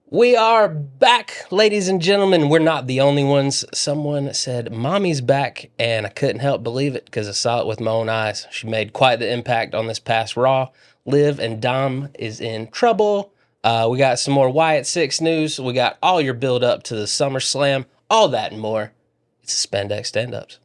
We are back, ladies and gentlemen. We're not the only ones. Someone said, Mommy's back, and I couldn't help believe it because I saw it with my own eyes. She made quite the impact on this past Raw. Liv and Dom is in trouble. We got some more Wyatt 6 news. We got all your build up to the SummerSlam, all that and more. It's the Spandex StandUps.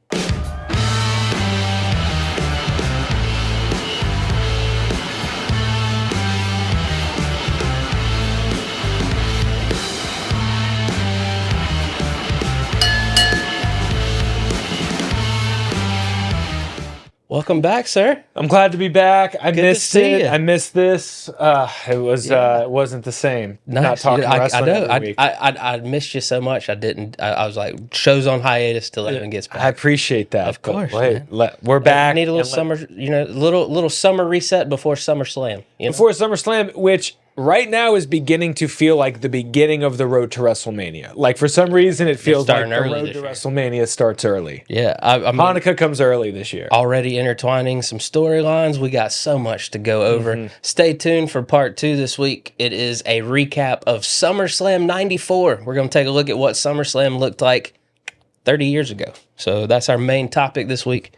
Welcome back, sir. I'm glad to be back. I missed it. You. I missed this. It wasn't the same. Nice. Not talking wrestling every week. I missed you so much. I was like, show's on hiatus till Evan gets back. I appreciate that. Of course, wait, we're back. I need a little summer, little summer reset before SummerSlam. Before SummerSlam, which right now is beginning to feel like the beginning of the road to WrestleMania. Like for some reason, it feels like the road to WrestleMania starts early. Yeah, I mean, Hanukkah comes early this year. Already intertwining some storylines. We got so much to go over. Stay tuned for part 2 this week. It is a recap of SummerSlam 94. We're going to take a look at what SummerSlam looked like 30 years ago. So that's our main topic this week.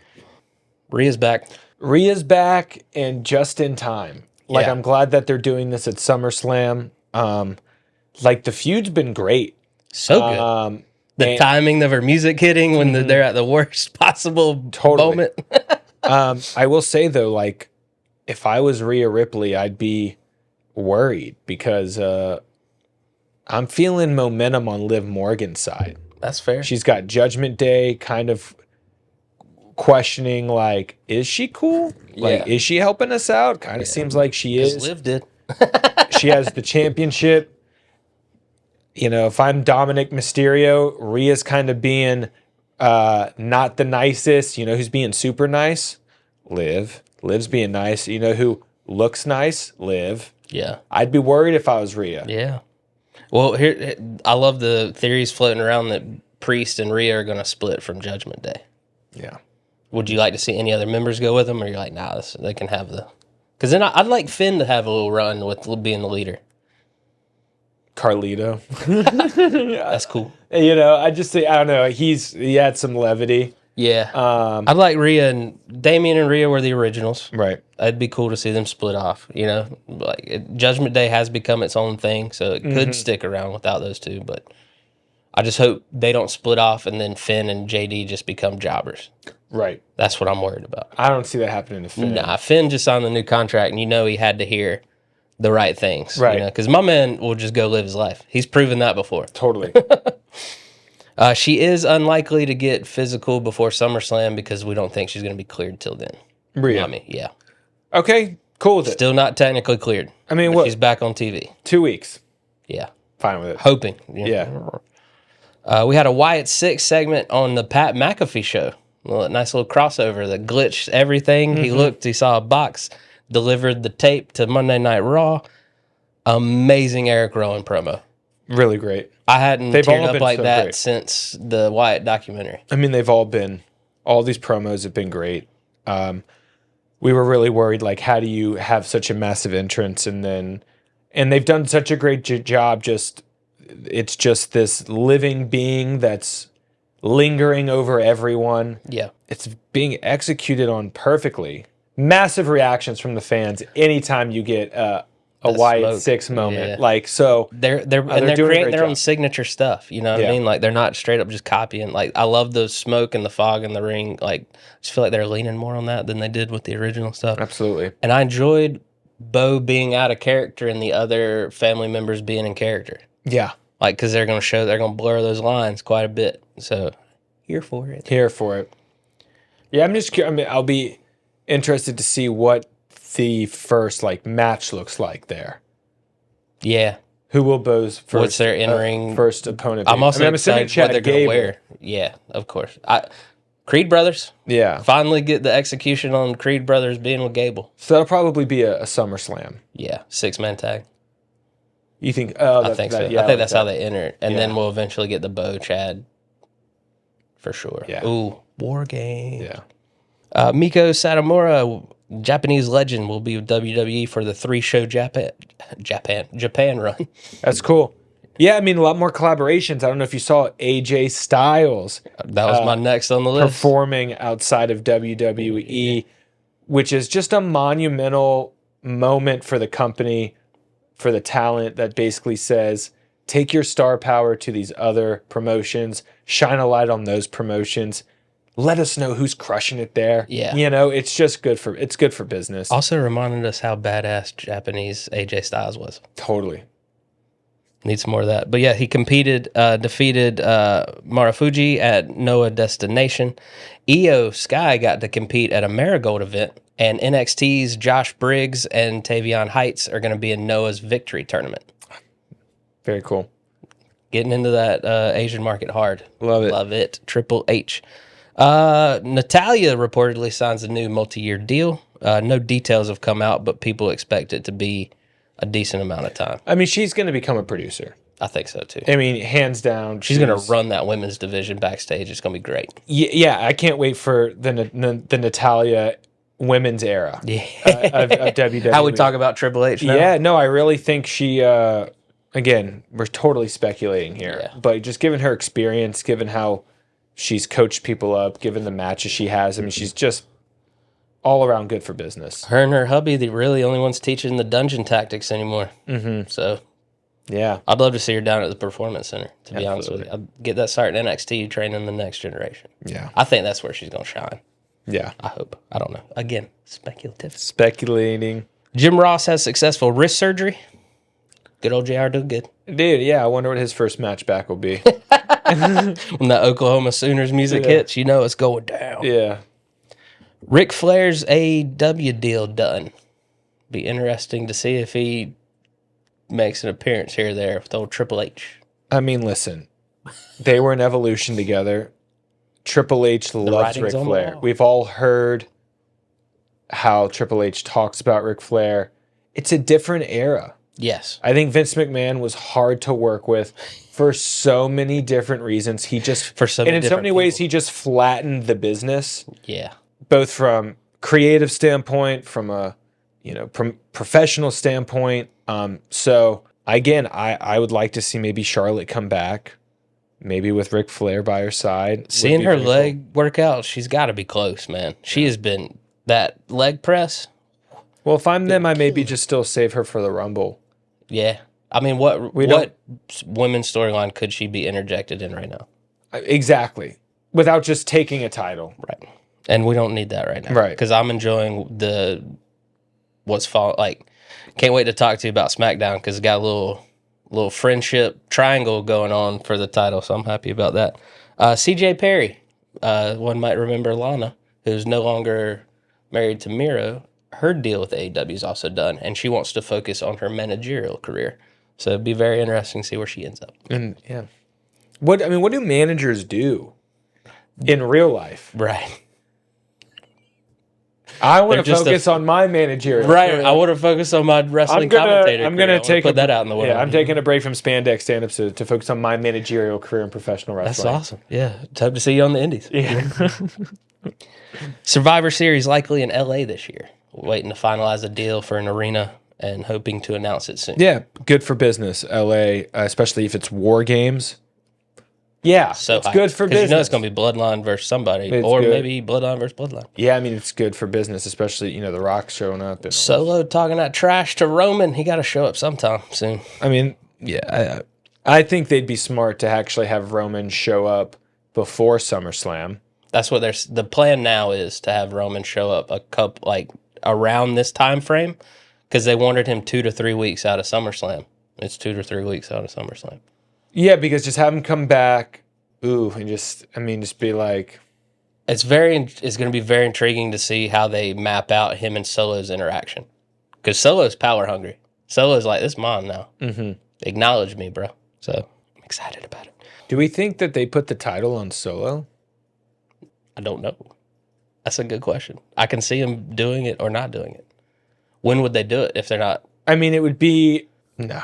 Rhea's back. Rhea's back and just in time. Like, I'm glad that they're doing this at SummerSlam. Like, the feud's been great. So good. The timing of her music hitting when they're at the worst possible moment. I will say, though, like, if I was Rhea Ripley, I'd be worried because I'm feeling momentum on Liv Morgan's side. That's fair. She's got Judgment Day kind of questioning, like, is she cool? Like, is she helping us out? Kind of seems like she is. Liv did. She has the championship. You know, if I'm Dominic Mysterio, Rhea's kind of being not the nicest. You know who's being super nice? Liv. Liv's being nice. You know who looks nice? Liv. Yeah. I'd be worried if I was Rhea. Yeah. Well, here I love the theories floating around that Priest and Rhea are going to split from Judgment Day. Yeah. Would you like to see any other members go with them, or you're like, nah, they can have the... Because then I'd like Finn to have a little run with being the leader. Carlito. That's cool. You know, I don't know. He had some levity. Yeah. I'd like Rhea and... Damian and Rhea were the originals. Right. It'd be cool to see them split off, you know? Like, Judgment Day has become its own thing, so it could stick around without those two, but I just hope they don't split off and then Finn and JD just become jobbers. Right. That's what I'm worried about. I don't see that happening to Finn. Nah, Finn just signed the new contract, and you know he had to hear the right things. Right. Because my man will just go live his life. He's proven that before. Totally. She is unlikely to get physical before SummerSlam because we don't think she's going to be cleared till then. Rhea. Mami, yeah. Okay, cool with it. Still not technically cleared. I mean, what? She's back on TV. 2 weeks. Yeah. Fine with it. Hoping. Yeah. We had a Wyatt 6 segment on the Pat McAfee show. Nice little crossover that glitched everything. He saw a box, delivered the tape to Monday Night Raw. Amazing Eric Rowan promo. Really great. I hadn't teared up like that since the Wyatt documentary. I mean, all these promos have been great. We were really worried, like, how do you have such a massive entrance and they've done such a great job. It's just this living being that's lingering over everyone. Yeah. It's being executed on perfectly. Massive reactions from the fans anytime you get a Wyatt 6 moment. Yeah. Like, so they're creating their own signature stuff. You know what I mean? Like, they're not straight up just copying. Like, I love the smoke and the fog in the ring. Like, I just feel like they're leaning more on that than they did with the original stuff. Absolutely. And I enjoyed Bo being out of character and the other family members being in character. Yeah. Like, because they're going to blur those lines quite a bit. So, here for it. Here for it. Yeah, I'm just curious. I mean, I'll be interested to see what the first, like, match looks like there. Yeah. Who will Bo's first? What's their in-ring first opponent be? I'm also excited Chad what they're going to wear. Yeah, of course. Creed Brothers. Yeah. Finally get the execution on Creed Brothers being with Gable. So that'll probably be a SummerSlam. Yeah, 6-man tag. You think? I think so. Yeah, I think that's how they enter it. And then we'll eventually get the Bo Chad for sure. Yeah. Ooh, War Game. Yeah. Miko Satomura, Japanese legend, will be with WWE for the 3-show Japan run. That's cool. Yeah, I mean, a lot more collaborations. I don't know if you saw AJ Styles. That was my next on the list. Performing outside of WWE, which is just a monumental moment for the company, for the talent, that basically says, take your star power to these other promotions, shine a light on those promotions. Let us know who's crushing it there. Yeah. You know, it's just good for business. Also reminded us how badass Japanese AJ Styles was. Totally. Need some more of that. But yeah, he competed, defeated Marufuji at Noah Destination. Io Sky got to compete at a Marigold event, and NXT's Josh Briggs and Tavion Heights are going to be in Noah's Victory Tournament. Very cool. Getting into that Asian market hard. Love it. Love it. Triple H. Natalia reportedly signs a new multi-year deal. No details have come out, but people expect it to be a decent amount of time. I mean, she's going to become a producer. I think so too. I mean, hands down. She's going to run that women's division backstage. It's going to be great. Yeah, I can't wait for the Natalia women's era of WWE. How we talk about Triple H now? Yeah, no, I really think she, again, we're totally speculating here, but just given her experience, given how she's coached people up, given the matches she has, I mean, she's just all around good for business. Her and her hubby, the really only ones teaching the dungeon tactics anymore. Mm-hmm. So, yeah. I'd love to see her down at the Performance Center, to be honest with you. I'd get that start in NXT, training the next generation. Yeah. I think that's where she's going to shine. Yeah. I hope. I don't know. Again, speculative. Speculating. Jim Ross has successful wrist surgery. Good old JR doing good. Dude, yeah, I wonder what his first match back will be. When the Oklahoma Sooners music hits, you know it's going down. Yeah. Ric Flair's AEW deal done. Be interesting to see if he makes an appearance here or there with old Triple H. I mean, listen, they were in Evolution together. Triple H loves Ric Flair. We've all heard how Triple H talks about Ric Flair. It's a different era. Yes. I think Vince McMahon was hard to work with for so many different reasons. He just, and in so many ways, he just flattened the business. Yeah. Both from creative standpoint, from a professional standpoint. So again, I would like to see maybe Charlotte come back, maybe with Ric Flair by her side. Seeing her leg work out, she's got to be close, man. She has been that leg press. Well, if I'm them, I maybe just still save her for the Rumble. Yeah. I mean, what women's storyline could she be interjected in right now? Exactly. Without just taking a title. Right. And we don't need that right now. Right. Because I'm enjoying can't wait to talk to you about Smackdown because it's got a little friendship triangle going on for the title, so I'm happy about that. CJ Perry, one might remember Lana, who's no longer married to Miro. Her deal with AEW is also done, and she wants to focus on her managerial career. So it'd be very interesting to see where she ends up. And yeah, what do managers do in real life? Right. I want to focus on my managerial career. I want to focus on my wrestling commentator. I'm going to put that out in the world. Yeah, I'm taking a break from Spandex stand-ups to focus on my managerial career in professional wrestling. That's awesome. Yeah, hope to see you on the Indies. Yeah. Survivor Series likely in LA this year. Waiting to finalize a deal for an arena and hoping to announce it soon. Yeah, good for business, LA, especially if it's War Games. Yeah, so it's good for business. You know it's going to be Bloodline versus somebody, maybe Bloodline versus Bloodline. Yeah, I mean, it's good for business, especially, The Rock showing up. And Solo talking that trash to Roman. He got to show up sometime soon. I mean, yeah, I think they'd be smart to actually have Roman show up before SummerSlam. That's what the plan now is, to have Roman show up around this time frame, because they wanted him 2 to 3 weeks out of SummerSlam. It's 2 to 3 weeks out of SummerSlam. Yeah, because just have him come back, and just be like... It's going to be very intriguing to see how they map out him and Solo's interaction. Because Solo's power hungry. Solo's like, this is mine now. Mm-hmm. Acknowledge me, bro. So, I'm excited about it. Do we think that they put the title on Solo? I don't know. That's a good question. I can see him doing it or not doing it. When would they do it if they're not? I mean, it would be... No.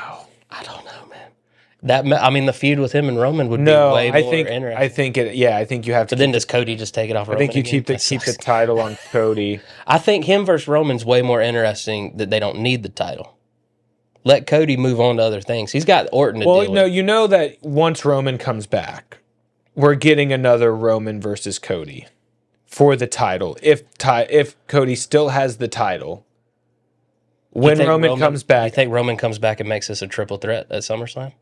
I don't know, man. The feud with him and Roman would be way more interesting. I think you have to... But then does Cody just take it off Roman? I think you keep the title on Cody. I think him versus Roman's way more interesting, that they don't need the title. Let Cody move on to other things. He's got Orton to deal with. No, you know that once Roman comes back, we're getting another Roman versus Cody for the title. If Cody still has the title, when Roman comes back... You think Roman comes back and makes this a triple threat at SummerSlam?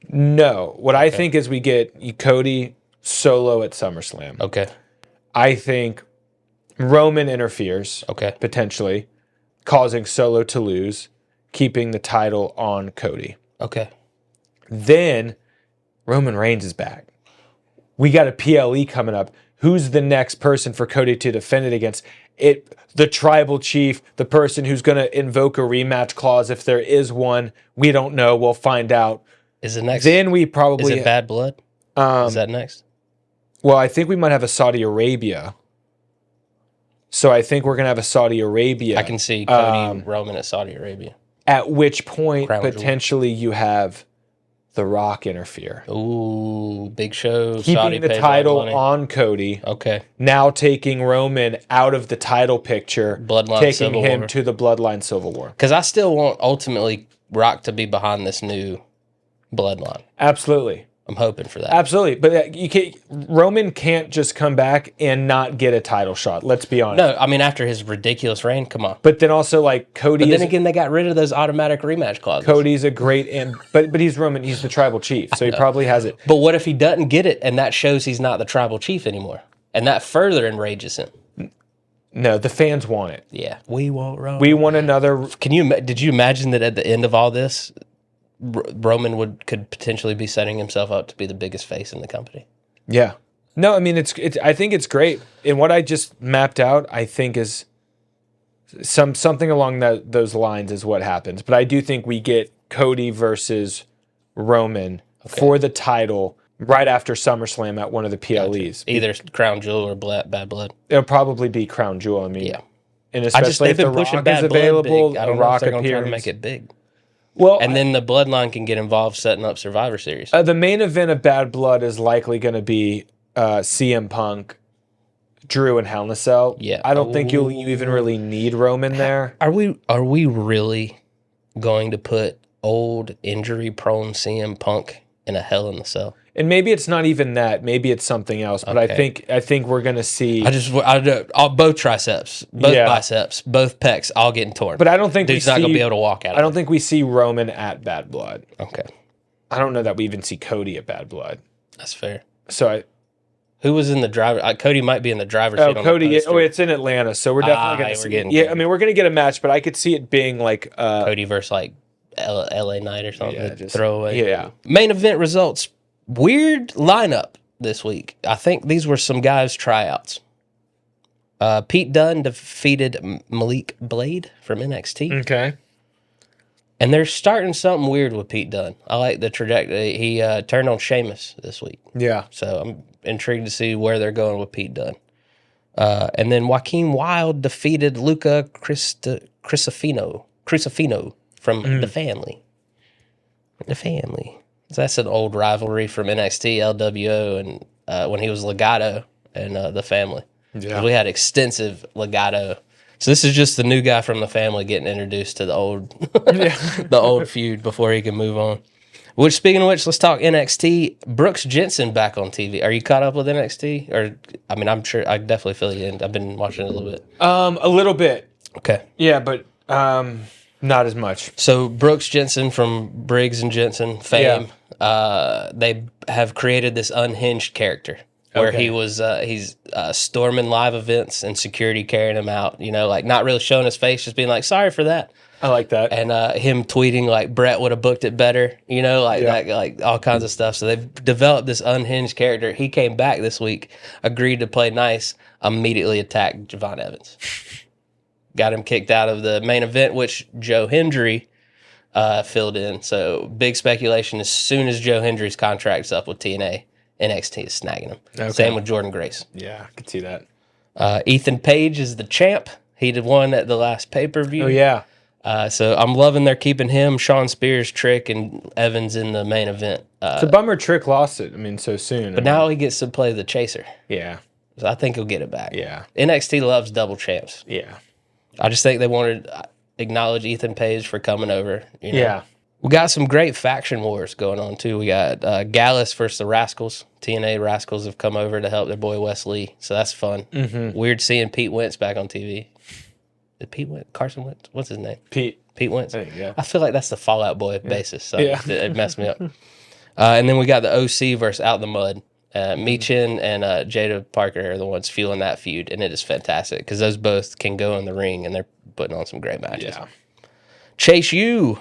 No. What I think is we get Cody solo at SummerSlam. Okay. I think Roman interferes, potentially, causing Solo to lose, keeping the title on Cody. Okay. Then Roman Reigns is back. We got a PLE coming up. Who's the next person for Cody to defend it against? The tribal chief, the person who's going to invoke a rematch clause if there is one. We don't know. We'll find out. Is it next? Then we probably... Is it Bad Blood? Is that next? Well, I think we might have a Saudi Arabia. So I think we're going to have a Saudi Arabia. I can see Cody Roman at Saudi Arabia. At which point, Crown potentially, you have The Rock interfere. Ooh, big show. Keeping Saudi the title on Cody. Okay. Now taking Roman out of the title picture. Bloodline taking Civil him War. to the Bloodline Civil War. Because I still want, ultimately, Rock to be behind this new Bloodline. Absolutely. I'm hoping for that. Absolutely. But Roman can't just come back and not get a title shot. Let's be honest. No, I mean, after his ridiculous reign, come on. But then also, like, Cody But then again, they got rid of those automatic rematch clauses. Cody's a great... But he's Roman. He's the tribal chief, so he probably has it. But what if he doesn't get it, and that shows he's not the tribal chief anymore? And that further enrages him. No, the fans want it. Yeah. We want Roman. We want another... Did you imagine that at the end of all this, Roman could potentially be setting himself up to be the biggest face in the company? Yeah. No, I mean, it's. I think it's great. And what I just mapped out, I think, is something along those lines is what happens. But I do think we get Cody versus Roman for the title right after SummerSlam at one of the PLEs. Gotcha. Either Crown Jewel or Bad Blood. It'll probably be Crown Jewel. I mean, yeah. And especially if The Rock is available, I don't know if they're going to try to make it big. Well, and then the Bloodline can get involved setting up Survivor Series. The main event of Bad Blood is likely going to be CM Punk, Drew, and Hell in a Cell. Yeah. I don't think you even really need Roman there. Are we really going to put old injury-prone CM Punk in a Hell in a Cell? And maybe it's not even that. Maybe it's something else. But I think we're gonna see. Both triceps, both biceps, both pecs, all getting torn. But I don't think dude's not gonna be able to walk out. I don't think we see Roman at Bad Blood. Okay. I don't know that we even see Cody at Bad Blood. That's fair. So who was in the driver? Cody might be in the driver's seat. Oh, Cody. It's in Atlanta, so we're definitely gonna see. Yeah, I mean, we're gonna get a match, but I could see it being like Cody versus like LA Knight or something. Yeah, just throwaway. Yeah. Main event results. Weird lineup this week. I think these were some guys' tryouts. Pete Dunne defeated Malik Blade from NXT. Okay. And they're starting something weird with Pete Dunne. I like the trajectory. He turned on Sheamus this week. Yeah. So I'm intrigued to see where they're going with Pete Dunne. And then Joaquin Wilde defeated Luca Crucifino from The Family. The Family. That's an old rivalry from NXT, LWO, and when he was Legato and The Family. Yeah. We had extensive Legato. So this is just the new guy from The Family getting introduced to the old the old feud before he can move on. Which, speaking of which, let's talk NXT. Brooks Jensen back on TV. Are you caught up with NXT? Or, I mean, I'm sure, I definitely feel you in. I've been watching it a little bit. A little bit. Okay. Yeah, but not as much. So Brooks Jensen from Briggs and Jensen fame. Yeah. They have created this unhinged character where he's storming live events and security carrying him out, like not really showing his face, just being like, sorry for that. I like that. And him tweeting like Brett would have booked it better, that, like all kinds of stuff. So they've developed this unhinged character. He came back this week, agreed to play nice, immediately attacked Javon Evans. Got him kicked out of the main event, which Joe Hendry filled in. So big speculation, as soon as Joe Hendry's contract's up with TNA, NXT is snagging him. Okay. Same with Jordan Grace. Yeah, I can see that. Ethan Page is the champ. He did one at the last pay-per-view. Oh, yeah. So I'm loving they're keeping him, Sean Spears, Trick, and Evans in the main event. It's a bummer Trick lost it, so soon. But now he gets to play the chaser. Yeah. So I think he'll get it back. Yeah. NXT loves double champs. Yeah. I just think they wanted... acknowledge Ethan Page for coming over. You know? Yeah. We got some great faction wars going on, too. We got Gallus versus the Rascals. TNA Rascals have come over to help their boy Wesley, so that's fun. Weird seeing Pete Wentz back on TV. Pete Wentz? Carson Wentz? What's his name? Pete Wentz? Yeah. I feel like that's the Fall Out Boy basis, so it messed me up. And then we got the OC versus Out in the Mud. Meechin and Jada Parker are the ones fueling that feud, and it is fantastic because those both can go in the ring, and they're putting on some great matches. Yeah. Chase U,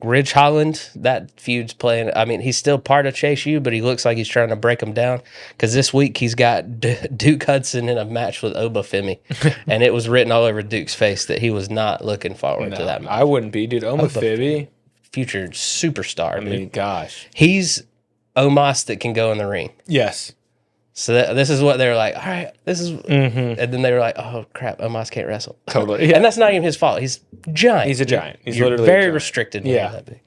Ridge Holland, that feud's playing. I mean, he's still part of Chase U, but he looks like he's trying to break him down because this week he's got Duke Hudson in a match with Oba Femi, and it was written all over Duke's face that he was not looking forward to that match. I wouldn't be, dude. Oba Femi, future superstar. I mean, gosh, he's Omos that can go in the ring. Yes. So this is what they were like, all right, this is... And then they were like, oh, crap, Omos can't wrestle. Totally. Yeah. And that's not even his fault. He's giant. He's a giant. He's You're literally very a giant. restricted when you're that big.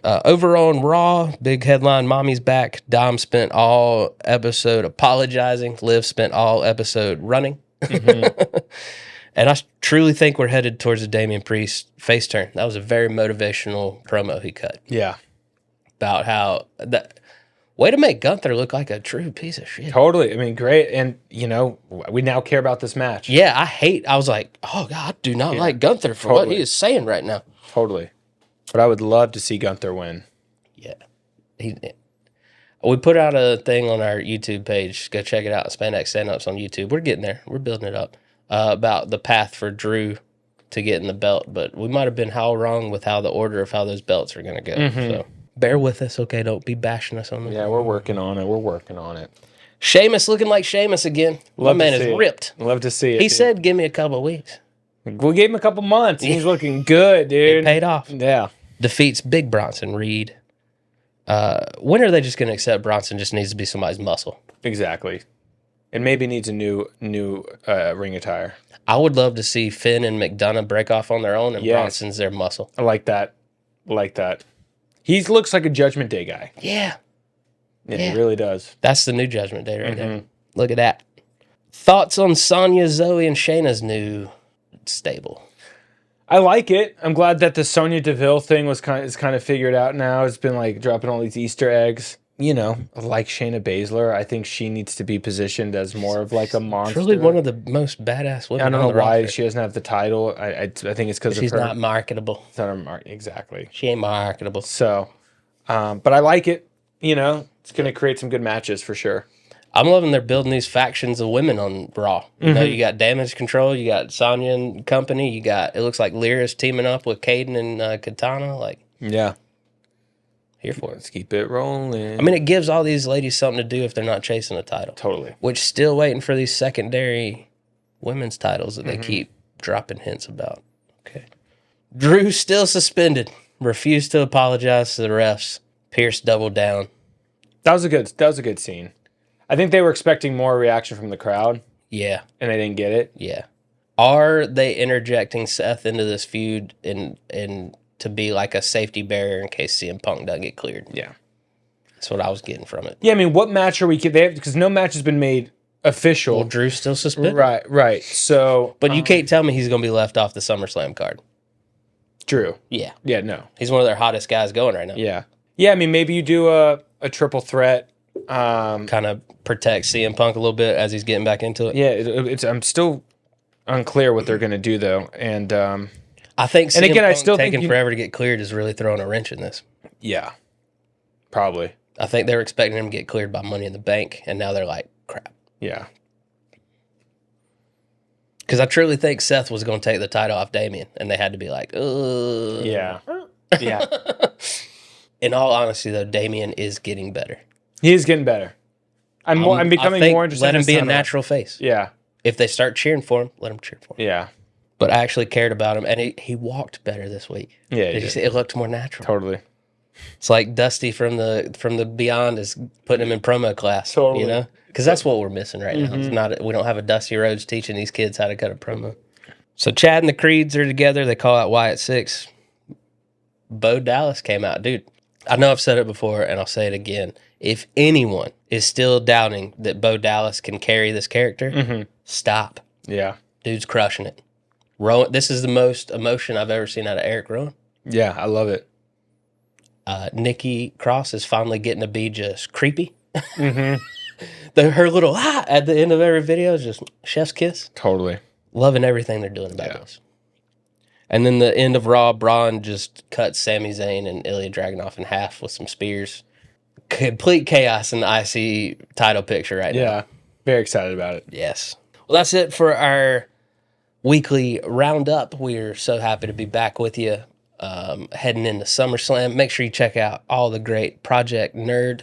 Over on Raw, big headline, Mommy's back. Dom spent all episode apologizing. Liv spent all episode running. And I truly think we're headed towards a Damian Priest face turn. That was a very motivational promo he cut. Yeah. About how that way to make Gunther look like a true piece of shit. Totally. I mean, great. And, you know, we now care about this match. Yeah, I was like, oh, God, I do not like Gunther for what he is saying right now. Totally. But I would love to see Gunther win. Yeah. We put out a thing on our YouTube page. Go check it out. Spandex StandUps on YouTube. We're getting there. We're building it up. About the path for Drew to getting the belt. But we might have been how wrong with how the order of how those belts are going to go. So bear with us, okay? Don't be bashing us on them. Yeah, we're working on it. We're working on it. Sheamus looking like Sheamus again. My man is ripped. Love to see it. He said, give me a couple of weeks. We gave him a couple months. He's looking good, dude. It paid off. Yeah. Defeats Big Bronson Reed. When are they just going to accept Bronson just needs to be somebody's muscle? Exactly. And maybe needs a new ring attire. I would love to see Finn and McDonough break off on their own and Bronson's their muscle. I like that. He looks like a Judgment Day guy. Yeah. Yeah, he really does. That's the new Judgment Day right there. Look at that. Thoughts on Sonya, Zoe, and Shayna's new stable? I like it. I'm glad that the Sonya Deville thing is kind of figured out now. It's been like dropping all these Easter eggs. You know, like Shayna Baszler, I think she needs to be positioned as more of like a monster. Truly one of the most badass women. I don't know why she doesn't have the title. I think it's because she's not marketable. It's not exactly. She ain't marketable. So, but I like it. You know, it's going to create some good matches for sure. I'm loving they're building these factions of women on Raw. You know, you got Damage Control, you got Sonya and company, you got, it looks like Lyra's teaming up with Caden and Katana. Like, yeah. Here for it. Let's keep it rolling. I mean, it gives all these ladies something to do if they're not chasing a title. Totally. Which still waiting for these secondary women's titles that they keep dropping hints about. Okay. Drew still suspended. Refused to apologize to the refs. Pierce doubled down. That was a good scene. I think they were expecting more reaction from the crowd. Yeah. And they didn't get it. Yeah. Are they interjecting Seth into this feud in to be like a safety barrier in case CM Punk doesn't get cleared? Yeah. That's what I was getting from it. Yeah, I mean, what match are we... Because no match has been made official. Well, Drew's still suspended. Right. So... But you can't tell me he's going to be left off the SummerSlam card. Drew. Yeah. Yeah, no. He's one of their hottest guys going right now. Yeah. Yeah, I mean, maybe you do a triple threat. Kind of protect CM Punk a little bit as he's getting back into it. Yeah, I'm still unclear what they're going to do, though. And I think CM Punk I still taking forever to get cleared is really throwing a wrench in this. Yeah, probably. I think they were expecting him to get cleared by Money in the Bank, and now they're like, crap. Yeah. Because I truly think Seth was going to take the title off Damian, and they had to be like, ugh. Yeah. Yeah. In all honesty, though, Damian is getting better. He's getting better. I'm becoming more interested. Let him be a natural face. Yeah. If they start cheering for him, let him cheer for him. Yeah. But I actually cared about him, and he walked better this week. Yeah, it looked more natural. Totally. It's like Dusty from the Beyond is putting him in promo class. Totally. You know, because that's what we're missing right now. It's we don't have a Dusty Rhodes teaching these kids how to cut a promo. So Chad and the Creeds are together. They call out Wyatt Six. Bo Dallas came out, dude. I know I've said it before, and I'll say it again. If anyone is still doubting that Bo Dallas can carry this character, stop. Yeah. Dude's crushing it. Rowan, this is the most emotion I've ever seen out of Eric Rowan. Yeah, I love it. Nikki Cross is finally getting to be just creepy. Her little at the end of every video is just chef's kiss. Totally. Loving everything they're doing about this. And then the end of Raw, Braun just cuts Sami Zayn and Ilya Dragunov in half with some spears. Complete chaos in the IC title picture right now. Yeah, very excited about it. Yes. Well, that's it for our weekly roundup. We're so happy to be back with you heading into SummerSlam. Make sure you check out all the great Project Nerd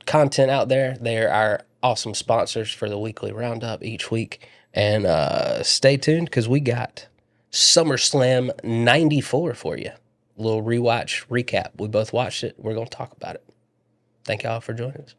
content out there. They're our awesome sponsors for the weekly roundup each week. And stay tuned because we got SummerSlam 94 for you. A little rewatch recap. We both watched it. We're going to talk about it. Thank y'all for joining us.